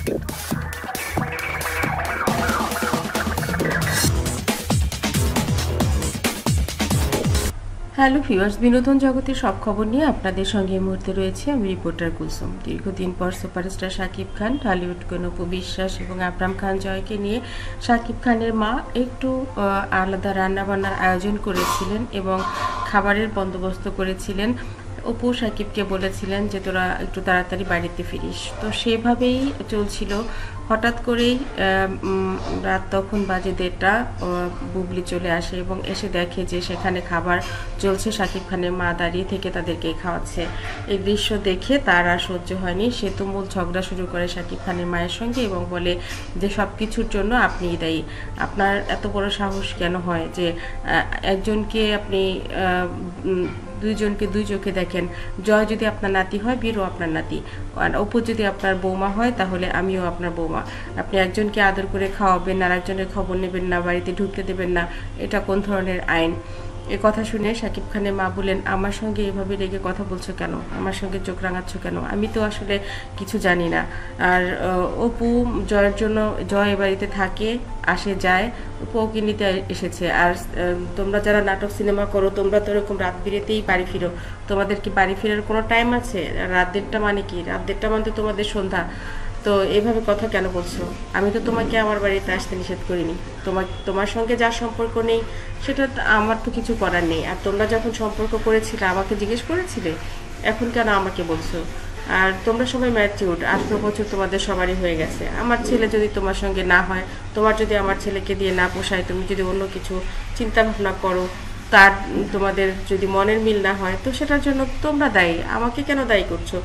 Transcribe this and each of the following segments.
Hello viewers, বিনোদন জগতের সব খবর নিয়ে আপনাদের সঙ্গে এই মুহূর্তে রয়েছে আমি রিপোর্টার কুলসুম। দীর্ঘদিন পর সুপারস্টার শাকিব খান, ঢালিউড অপু বিশ্বাস এবং আকরাম খান জয়কে নিয়ে শাকিব খানের মা একটু আলাদা রান্নাবান্নার আয়োজন করেছিলেন এবং খাবারের বন্দোবস্ত করেছিলেন। অপু শাকিবকে বলেছিলেন যে তোরা একটু তাড়াতাড়ি বাড়িতে ফিরিস, তো সেভাবেই চলছিল। হঠাৎ করেই রাত তখন বাজে 1:30, বুবলি চলে আসে এবং এসে দেখে যে সেখানে খাবার চলছে, শাকিব খানের মা দাঁড়িয়ে থেকে তাদেরকে খাওয়াচ্ছে। এই দৃশ্য দেখে তার আর সহ্য হয়নি, সে তুমুল ঝগড়া শুরু করে শাকিব খানের মায়ের সঙ্গে এবং বলে যে সব কিছুর জন্য আপনিই দায়ী। আপনার এত বড় সাহস কেন হয় যে একজনকে আপনি দুইজনকে দুই চোখে দেখেন? জয় যদি আপনার নাতি হয়, বীরও আপনার নাতি, আর অপু যদি আপনার বৌমা হয় তাহলে আমিও আপনার বৌমা। আপনি একজনকে আদর করে খাওয়াবেন আর একজনের খবর নেবেন না, বাড়িতে ঢুকতে দেবেন না, এটা কোন ধরনের আইন? এ কথা শুনে শাকিব খানের মা বলেন, আমার সঙ্গে এভাবে রেগে কথা বলছো কেন, আমার সঙ্গে চোখ রাঙাচ্ছ কেন? আমি তো আসলে কিছু জানি না। আর অপু জয়ের জন্য, জয় এ বাড়িতে থাকে, আসে যায়, অপু ওকে নিতে এসেছে। আর তোমরা যারা নাটক সিনেমা করো, তোমরা তো এরকম রাত বিরেতেই বাড়ি ফিরো, তোমাদের কি বাড়ি ফেরার কোনো টাইম আছে? রাত 1:30 মানে কি? রাত 1:30 মানে তো তোমাদের সন্ধ্যা। তো এভাবে কথা কেন বলছো? আমি তো তোমাকে আমার বাড়িতে আসতে নিষেধ করিনি। তোমার সঙ্গে যার সম্পর্ক নেই সেটা আমার তো কিছু করার নেই। আর তোমরা যখন সম্পর্ক করেছিলে আমাকে জিজ্ঞেস করেছিলে, এখন কেন আমাকে বলছো? আর তোমরা সবাই ম্যাচিউরড, 18 বছর তোমাদের সবারই হয়ে গেছে। আমার ছেলে যদি তোমার সঙ্গে না হয়, তোমার যদি আমার ছেলেকে দিয়ে না পোষায়, তুমি যদি অন্য কিছু চিন্তা ভাবনা করো, তার তোমাদের যদি মনের মিল না হয়, তো সেটার জন্য তোমরা দায়ী। আমাকে কেন দায়ী করছো?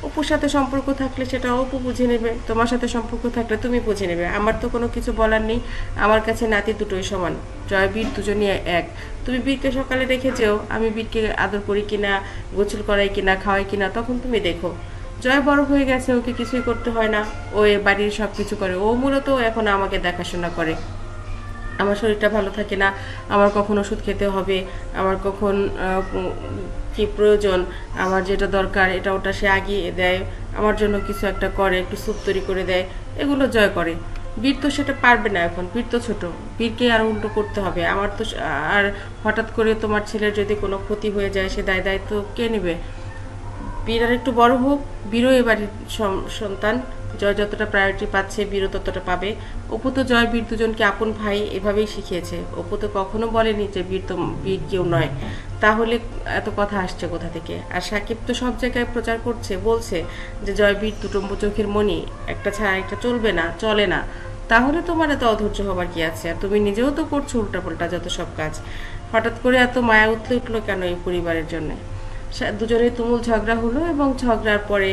অপুর সাথে সম্পর্ক থাকলে সেটা অপু বুঝে নেবে, তোমার সাথে সম্পর্ক থাকলে তুমি বুঝে নেবে। আমার তো কোনো কিছু বলার নেই। আমার কাছে নাতি দুটোই সমান, জয় বীর দুজনই এক। তুমি বীরকে সকালে রেখেছেও, আমি বীরকে আদর করি কিনা, গোসল করাই কিনা, খাওয়াই কিনা, তখন তুমি দেখো। জয় বড় হয়ে গেছে, ওকে কিছুই করতে হয় না, ও এ বাড়ির সব কিছু করে। ও মূলত এখন আমাকে দেখাশোনা করে। আমার শরীরটা ভালো থাকে না, আমার কখন ওষুধ খেতে হবে, আমার কখন কি প্রয়োজন, আমার যেটা দরকার এটা ওটা সে আগিয়ে দেয়, আমার জন্য কিছু একটা করে, একটু স্যুপ তৈরি করে দেয়, এগুলো জয় করে। বীর তো সেটা পারবে না, এখন বীর তো ছোট, বীরকে আর উল্টো করতে হবে আমার তো। আর হঠাৎ করে তোমার ছেলের যদি কোনো ক্ষতি হয়ে যায়, সে দায়িত্ব কে নেবে? বীর আর একটু বড় হোক, বীরও এবারের সন্তান, জয় যতটা প্রায়োরিটি পাচ্ছে বীরও ততটা পাবে। অপু তো জয় বীর দুজনকে আপন ভাই এভাবেই শিখিয়েছে। অপু তো কখনো বলেনি যে বীর কেউ নয়। তাহলে এত কথা আসছে কোথা থেকে? আর সাকিব তো সব জায়গায় প্রচার করছে, বলছে যে জয় বীর দুটো চোখের মণি, একটা ছাড়া একটা চলবে না, চলে না। তাহলে তোমার এত অধৈর্য হবার কি আছে? আর তুমি নিজেও তো করছো উল্টাপাল্টা যত সব কাজ। হঠাৎ করে এত মায়া উঠলো কেন এই পরিবারের জন্য? দুজনেই তুমুল ঝগড়া হলো এবং ঝগড়ার পরে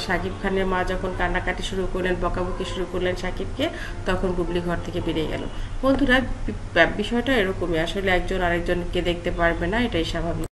শাকিব খানের মা যখন কান্নাকাটি শুরু করলেন, বকাবকি শুরু করলেন শাকিবকে, তখন বুবলি ঘর থেকে বেরিয়ে গেল। বন্ধুরা, বিষয়টা এরকমই, আসলে একজন আরেকজনকে দেখতে পারবে না, এটাই স্বাভাবিক।